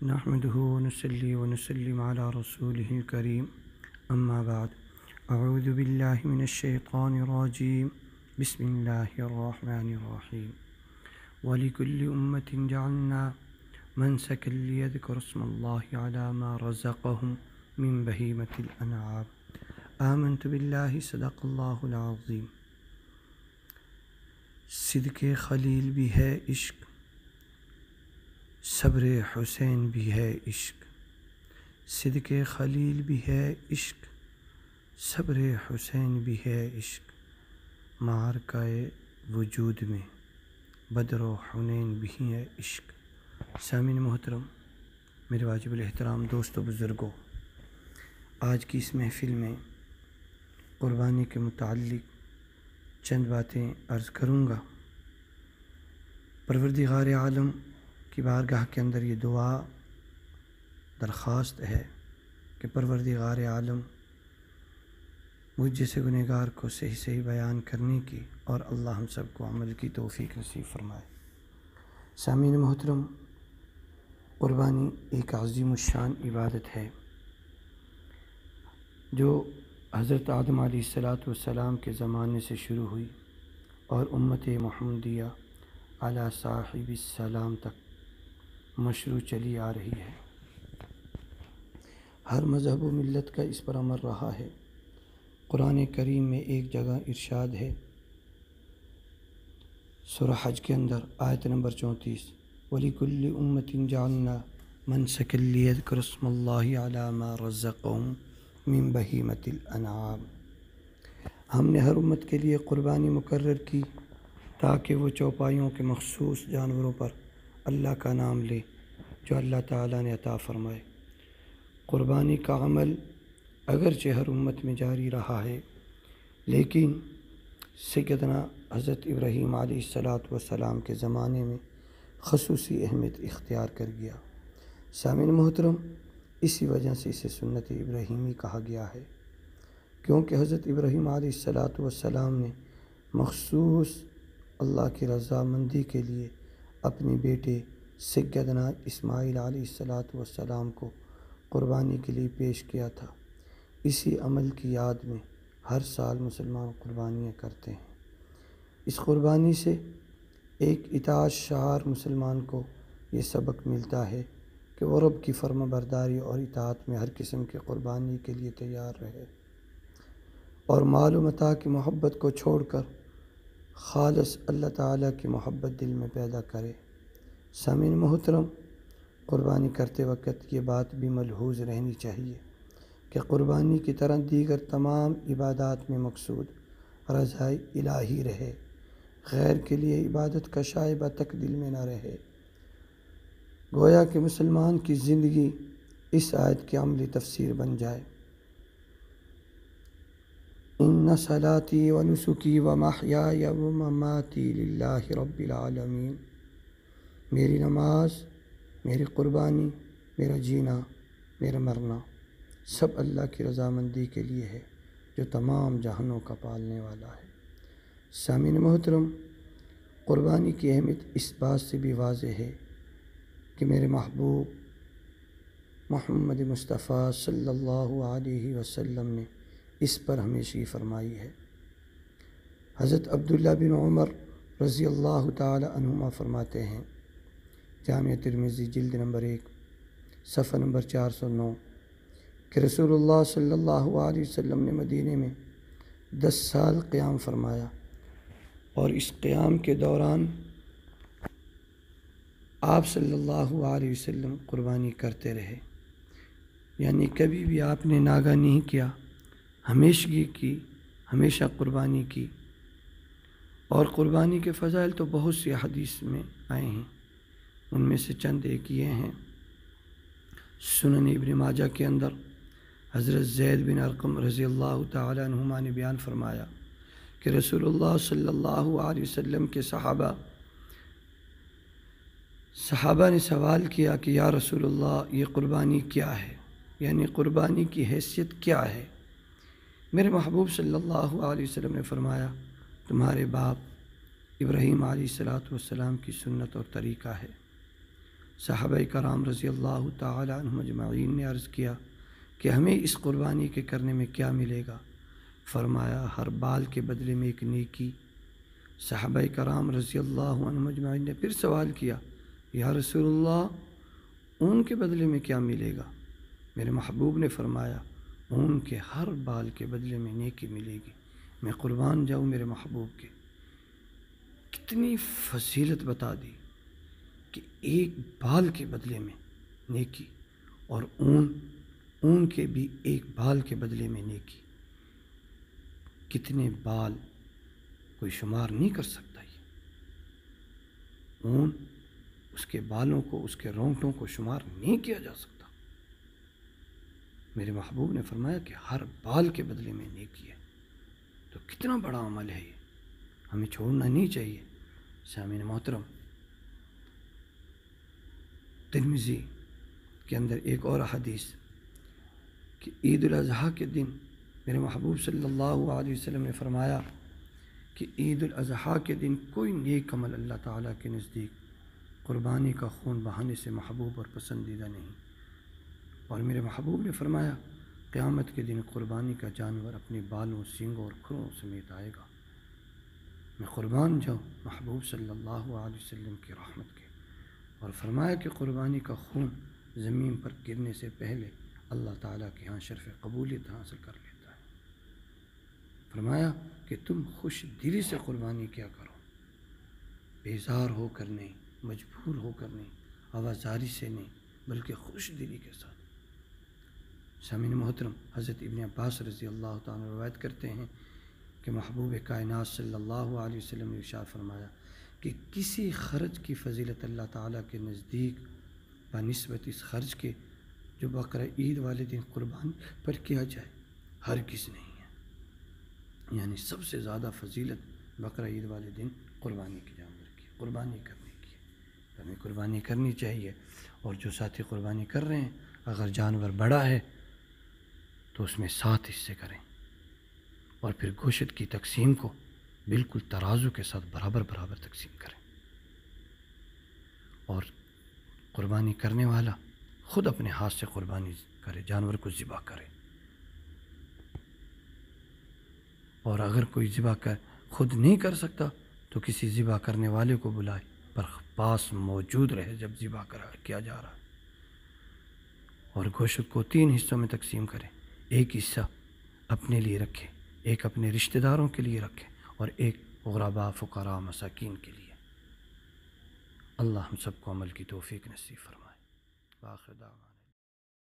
نحمده ونصلي ونسلم على رسوله الكريم أما بعد أعوذ بالله من الشيطان الرجيم بسم الله الرحمن الرحيم ولكل أمة جعلنا منسكا ليذكروا اسم الله على ما رزقهم من بهيمة الأنعام آمنت بالله صدق الله العظيم۔ صدق خلیل بھی ہے عشق، صبر حسین بھی ہے عشق، صدق خلیل بھی ہے عشق، صبر حسین بھی ہے عشق، معرکہ وجود میں بدر و حنین بھی ہے عشق۔ سامعین محترم، میرے واجب الاحترام دوستو بزرگوں، آج کی اس محفل میں قربانی کے متعلق چند باتیں عرض کروں گا۔ پروردگار عالم کی بارگاہ کے اندر یہ دعا درخواست ہے کہ پروردگار عالم مجھ جیسے گنہگار کو صحیح بیان کرنے کی اور اللہ ہم سب کو عمل کی توفیق نصیب فرمائے۔ سامعین محترم، قربانی ایک عظیم الشان عبادت ہے جو حضرت آدم علیہ السلام کے زمانے سے شروع ہوئی اور امت محمدیہ علی صاحب السلام تک مشروع چلی آ رہی ہے۔ ہر مذہب و ملت کا اس پر عمل رہا ہے۔ قرآن کریم میں ایک جگہ ارشاد ہے، سورہ حج کے اندر آیت نمبر 34، وَلِكُلِّ أُمَّةٍ جَعَلْنَا مَنسَكًا لِيَذْكُرُوا اسْمَ اللَّهِ عَلَى مَا رَزَّقَهُم مِّن بَهِيمَةِ الْأَنْعَامِ۔ ہم نے ہر امت کے لیے قربانی مقرر کی تاکہ وہ چوپایوں کے مخصوص جانوروں پر اللہ کا نام لے جو اللہ تعالیٰ نے عطا فرمائے۔ قربانی کا عمل اگرچہ ہر امت میں جاری رہا ہے، لیکن سیدنا حضرت ابراہیم علیہ السلام کے زمانے میں خصوصی اہمیت اختیار کر گیا۔ سامعین محترم، اسی وجہ سے اسے سنت ابراہیمی کہا گیا ہے، کیونکہ حضرت ابراہیم علیہ السلام نے مخصوص اللہ کی رضامندی کے لیے اپنے بیٹے سیدنا اسماعیل علیہ السلام کو قربانی کے لیے پیش کیا تھا۔ اسی عمل کی یاد میں ہر سال مسلمان قربانیاں کرتے ہیں۔ اس قربانی سے ایک اطاعت شعار مسلمان کو یہ سبق ملتا ہے کہ وہ رب کی فرما برداری اور اطاعت میں ہر قسم کی قربانی کے لیے تیار رہے اور مال و متاع کی محبت کو چھوڑ کر خالص اللہ تعالیٰ کی محبت دل میں پیدا کرے۔ سامعین محترم، قربانی کرتے وقت یہ بات بھی ملحوظ رہنی چاہیے کہ قربانی کی طرح دیگر تمام عبادات میں مقصود رضا الہی رہے، غیر کے لیے عبادت کا شائبہ تک دل میں نہ رہے۔ گویا کہ مسلمان کی زندگی اس آیت کی عملی تفسیر بن جائے۔ ان صلاتی و نسکی و محیای و مماتی للہ رب العالمین۔ میری نماز، میری قربانی، میرا جینا، میرا مرنا سب اللہ کی رضامندی کے لیے ہے جو تمام جہانوں کا پالنے والا ہے۔ سامعین محترم، قربانی کی اہمیت اس بات سے بھی واضح ہے کہ میرے محبوب محمد مصطفیٰ صلی اللہ علیہ وسلم نے اس پر ہمیشہ فرمائی ہے۔ حضرت عبداللہ بن عمر رضی اللہ تعالی عنہما فرماتے ہیں، جامع ترمذی جلد نمبر 1 صفحہ نمبر 409، کہ رسول اللہ صلی اللہ علیہ وسلم نے مدینے میں 10 سال قیام فرمایا اور اس قیام کے دوران آپ صلی اللہ علیہ وسلم قربانی کرتے رہے، یعنی کبھی بھی آپ نے ناغہ نہیں کیا، ہمیشگی کی، ہمیشہ قربانی کی۔ اور قربانی کے فضائل تو بہت سی حدیث میں آئے ہیں، ان میں سے چند ایک یہ ہیں۔ سنن ابن ماجہ کے اندر حضرت زید بن ارقم رضی اللہ تعالی عنہما نے بیان فرمایا کہ رسول اللہ صلی اللہ علیہ وسلم کے صحابہ نے سوال کیا کہ یا رسول اللہ، یہ قربانی کیا ہے، یعنی قربانی کی حیثیت کیا ہے؟ میرے محبوب صلی اللہ علیہ وسلم نے فرمایا، تمہارے باپ ابراہیم علیہ السلام کی سنت اور طریقہ ہے۔ صحابہ کرام رضی اللہ تعالی عنہم اجمعین نے عرض کیا کہ ہمیں اس قربانی کے کرنے میں کیا ملے گا؟ فرمایا ہر بال کے بدلے میں ایک نیکی۔ صحابہ کرام رضی اللہ عنہم اجمعین نے پھر سوال کیا یا رسول اللہ اون کے بدلے میں کیا ملے گا؟ میرے محبوب نے فرمایا اون کے ہر بال کے بدلے میں نیکی ملے گی۔ میں قربان جاؤں میرے محبوب کے، کتنی فضیلت بتا دی کہ ایک بال کے بدلے میں نیکی، اور اون کے بھی ایک بال کے بدلے میں نیکی۔ کتنے بال کوئی شمار نہیں کر سکتا۔ یہ اون، اس کے بالوں کو، اس کے رونگٹوں کو شمار نہیں کیا جا سکتا۔ میرے محبوب نے فرمایا کہ ہر بال کے بدلے میں نیکی ہے۔ تو کتنا بڑا عمل ہے یہ، ہمیں چھوڑنا نہیں چاہیے۔ سامعین محترم، ترمذی کے اندر ایک اور حدیث کہ عید الاضحیٰ کے دن میرے محبوب صلی اللہ علیہ وسلم نے فرمایا کہ عید الاضحیٰ کے دن کوئی نیک عمل اللہ تعالیٰ کے نزدیک قربانی کا خون بہانے سے محبوب اور پسندیدہ نہیں۔ اور میرے محبوب نے فرمایا قیامت کے دن قربانی کا جانور اپنے بالوں، سینگوں اور کھروں سمیت آئے گا۔ میں قربان جاؤں محبوب صلی اللہ علیہ وسلم کی رحمت کے۔ اور فرمایا کہ قربانی کا خون زمین پر گرنے سے پہلے اللہ تعالیٰ کے ہاں شرف قبولیت حاصل کر لیتا ہے۔ فرمایا کہ تم خوش دلی سے قربانی کیا کرو، بیزار ہو کر نہیں، مجبور ہو کر نہیں، آوازاری سے نہیں، بلکہ خوش دلی کے ساتھ۔ سامعین محترم، حضرت ابن عباس رضی اللہ تعالیٰ روایت کرتے ہیں کہ محبوب کائنات صلی اللہ علیہ وسلم نے ارشاد فرمایا کہ کسی خرچ کی فضیلت اللہ تعالیٰ کے نزدیک بنسبت اس خرچ کے جو بقرہ عید والے دن قربانی پر کیا جائے ہرگز نہیں ہے۔ یعنی سب سے زیادہ فضیلت بقرہ عید والے دن قربانی کے جانور کی، قربانی کرنے کی ہے۔ ہمیں قربانی کرنی چاہیے، اور جو ساتھی قربانی کر رہے ہیں اگر جانور بڑا ہے تو اس میں 7 حصے کریں، اور پھر گوشت کی تقسیم کو بالکل ترازو کے ساتھ برابر تقسیم کریں، اور قربانی کرنے والا خود اپنے ہاتھ سے قربانی کرے، جانور کو ذبح کرے۔ اور اگر کوئی ذبح خود نہیں کر سکتا تو کسی ذبح کرنے والے کو بلائے، پر پاس موجود رہے جب ذبح کیا جا رہا ہے۔ اور گوشت کو 3 حصوں میں تقسیم کرے، ایک حصہ اپنے لیے رکھے، ایک اپنے رشتہ داروں کے لیے رکھے، اور ایک غرباء، فقراء، مساکین کے لیے۔ اللہ ہم سب کو عمل کی توفیق نصیب فرمائے۔ آخر دعوانا